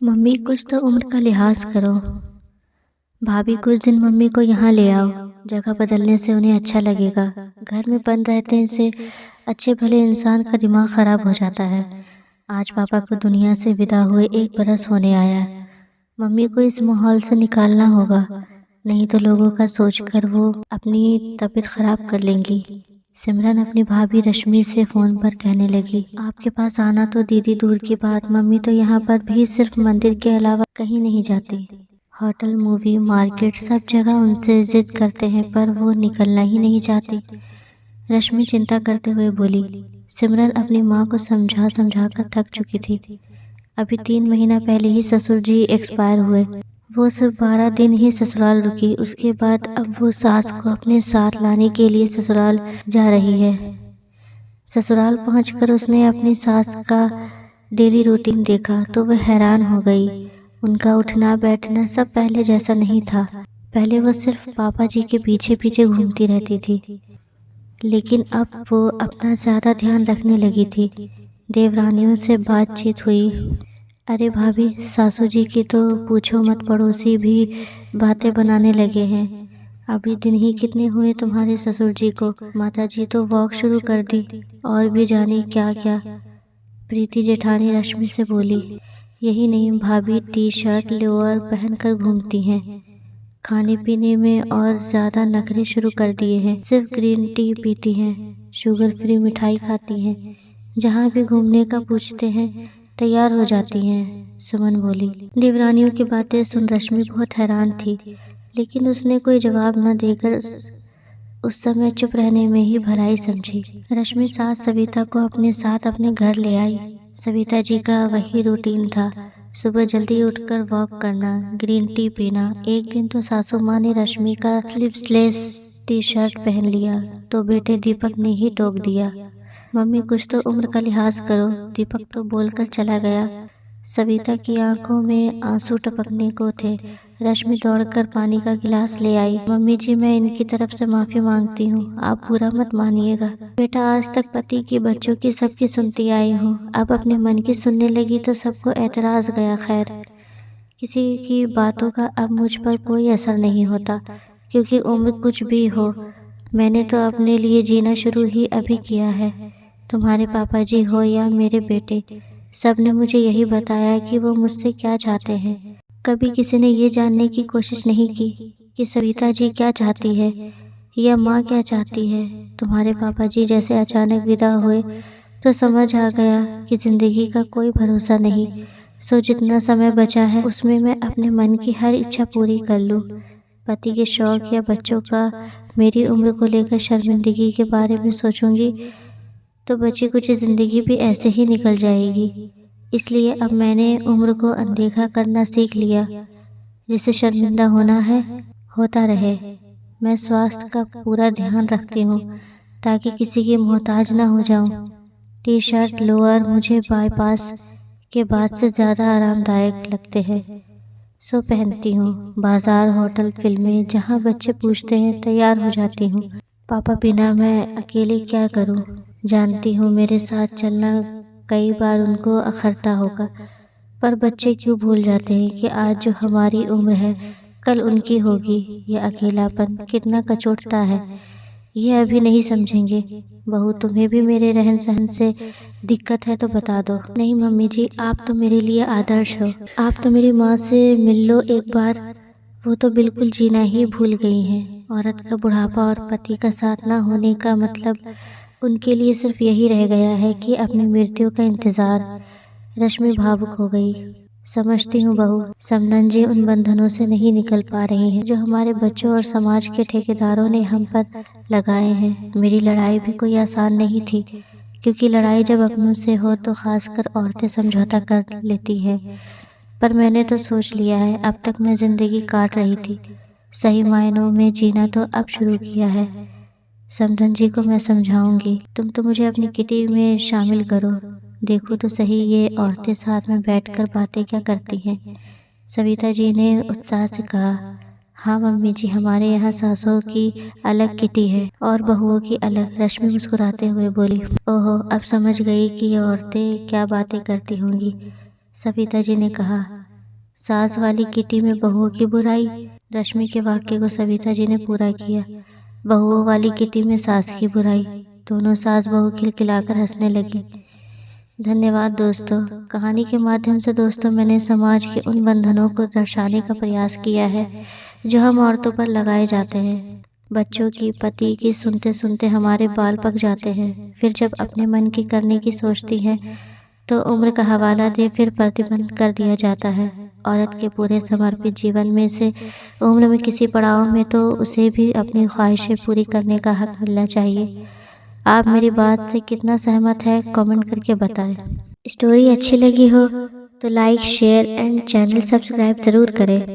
Mummy कुछ तो उम्र का लिहाज करो। भाभी कुछ दिन मम्मी को यहाँ ले आओ, जगह बदलने से उन्हें अच्छा लगेगा। घर में बंद रहते से अच्छे भले इंसान का दिमाग खराब हो जाता है। आज पापा को दुनिया से विदा हुए 1 बरस होने आया है। मम्मी को इस माहौल से निकालना होगा, नहीं तो लोगों का सोचकर वो अपनी तबीयत खराब कर लेंगी। सिमरन अपनी भाभी रश्मि से फ़ोन पर कहने लगी, आपके पास आना तो दीदी दूर की बात, मम्मी तो यहाँ पर भी सिर्फ मंदिर के अलावा कहीं नहीं जाती। होटल, मूवी, मार्केट सब जगह उनसे जिद करते हैं पर वो निकलना ही नहीं चाहती। रश्मि चिंता करते हुए बोली, सिमरन अपनी माँ को समझा समझा कर थक चुकी थी। अभी 3 महीना पहले ही ससुर जी एक्सपायर हुए। वो सिर्फ 12 दिन ही ससुराल रुकी। उसके बाद अब वो सास को अपने साथ लाने के लिए ससुराल जा रही है। ससुराल पहुंचकर उसने अपनी सास का डेली रूटीन देखा तो वह हैरान हो गई। उनका उठना बैठना सब पहले जैसा नहीं था। पहले वो सिर्फ पापा जी के पीछे पीछे घूमती रहती थी, लेकिन अब वो अपना ज़्यादा ध्यान रखने लगी थी। देवरानियों से बातचीत हुई। अरे भाभी, सासू जी की तो पूछो मत, पड़ोसी भी बातें बनाने लगे हैं। अभी दिन ही कितने हुए तुम्हारे ससुर जी को, माता जी तो वॉक शुरू कर दी और भी जाने क्या क्या। प्रीति जेठानी रश्मि से बोली, यही नहीं भाभी, टी शर्ट लोअर पहनकर घूमती हैं। खाने पीने में और ज़्यादा नखरे शुरू कर दिए हैं। सिर्फ ग्रीन टी पीती हैं, शुगर फ्री मिठाई खाती हैं। जहाँ भी घूमने का पूछते हैं तैयार हो जाती हैं, सुमन बोली। देवरानियों की बातें सुन रश्मि बहुत हैरान थी, लेकिन उसने कोई जवाब न देकर उस समय चुप रहने में ही भलाई समझी। रश्मि सास सविता को अपने साथ अपने घर ले आई। सविता जी का वही रूटीन था, सुबह जल्दी उठकर वॉक करना, ग्रीन टी पीना। एक दिन तो सासू माँ ने रश्मि का स्लीवलेस टी शर्ट पहन लिया तो बेटे दीपक ने ही टोक दिया, मम्मी कुछ तो उम्र का लिहाज करो। दीपक तो बोलकर चला गया। सविता की आंखों में आंसू टपकने को थे। रश्मि दौड़कर पानी का गिलास ले आई। मम्मी जी, मैं इनकी तरफ से माफ़ी मांगती हूँ, आप बुरा मत मानिएगा। बेटा, आज तक पति की, बच्चों की, सबकी सुनती आई हूँ, अब अपने मन की सुनने लगी तो सबको एतराज़ गया। खैर, किसी की बातों का अब मुझ पर कोई असर नहीं होता, क्योंकि उम्र कुछ भी हो, मैंने तो अपने लिए जीना शुरू ही अभी किया है। तुम्हारे पापा जी हो या मेरे बेटे, सब ने मुझे यही बताया कि वो मुझसे क्या चाहते हैं। कभी किसी ने ये जानने की कोशिश नहीं की कि सविता जी क्या चाहती है या माँ क्या चाहती है। तुम्हारे पापा जी जैसे अचानक विदा हुए तो समझ आ गया कि ज़िंदगी का कोई भरोसा नहीं। सो जितना समय बचा है उसमें मैं अपने मन की हर इच्छा पूरी कर लूँ। पति के शौक या बच्चों का मेरी उम्र को लेकर शर्मिंदगी के बारे में सोचूंगी तो बची कुछ ज़िंदगी भी ऐसे ही निकल जाएगी। इसलिए अब मैंने उम्र को अनदेखा करना सीख लिया। जिसे शर्मिंदा होना है होता रहे। मैं स्वास्थ्य का पूरा ध्यान रखती हूँ ताकि किसी की मोहताज ना हो जाऊँ। टी शर्ट लोअर मुझे बाईपास के बाद से ज़्यादा आरामदायक लगते हैं, सो पहनती हूँ। बाज़ार, होटल, फिल्में, जहाँ बच्चे पूछते हैं तैयार हो जाती हूँ। पापा बिना मैं अकेले क्या करूँ। जानती हूँ मेरे साथ चलना कई बार उनको अखरता होगा, पर बच्चे क्यों भूल जाते हैं कि आज जो हमारी उम्र है कल उनकी होगी। यह अकेलापन कितना कचोटता है, ये अभी नहीं समझेंगे। बहू, तुम्हें भी मेरे रहन सहन से दिक्कत है तो बता दो। नहीं मम्मी जी, आप तो मेरे लिए आदर्श हो। आप तो मेरी माँ से मिल लो एक बार, वो तो बिल्कुल जीना ही भूल गई हैं। औरत का बुढ़ापा और पति का साथ ना होने का मतलब उनके लिए सिर्फ यही रह गया है कि अपनी मृत्यु का इंतज़ार। रश्मि भावुक हो गई। समझती हूँ बहू, समनन जी उन बंधनों से नहीं निकल पा रही हैं जो हमारे बच्चों और समाज के ठेकेदारों ने हम पर लगाए हैं। मेरी लड़ाई भी कोई आसान नहीं थी, क्योंकि लड़ाई जब अपनों से हो तो खासकर औरतें समझौता कर लेती हैं। पर मैंने तो सोच लिया है, अब तक मैं ज़िंदगी काट रही थी, सही मायनों में जीना तो अब शुरू किया है। समधन जी को मैं समझाऊंगी। तुम तो मुझे अपनी किटी में शामिल करो। देखो तो सही, ये औरतें साथ में बैठकर बातें क्या करती हैं। सविता जी ने उत्साह से कहा, हाँ मम्मी जी, हमारे यहाँ सासों की अलग किटी है और बहुओं की अलग। रश्मि मुस्कुराते हुए बोली, ओहो, अब समझ गई कि ये औरतें क्या बातें करती होंगी। सविता जी ने कहा, सास वाली किटी में बहुओं की बुराई। रश्मि के वाक्य को सविता जी ने पूरा किया। बहुओं वाली किटी में सास की बुराई। दोनों सास बहू खिलखिलाकर हंसने लगी। धन्यवाद दोस्तों। कहानी के माध्यम से दोस्तों मैंने समाज के उन बंधनों को दर्शाने का प्रयास किया है जो हम औरतों पर लगाए जाते हैं। बच्चों की, पति की सुनते सुनते हमारे बाल पक जाते हैं। फिर जब अपने मन की करने की सोचती हैं तो उम्र का हवाला दे फिर प्रतिबंध कर दिया जाता है। औरत के पूरे समर्पित जीवन में से उम्र में किसी पड़ाव में तो उसे भी अपनी ख्वाहिशें पूरी करने का हक मिलना चाहिए। आप मेरी बात से कितना सहमत है कमेंट करके बताएं। स्टोरी अच्छी लगी हो तो like, share and channel subscribe ज़रूर करें।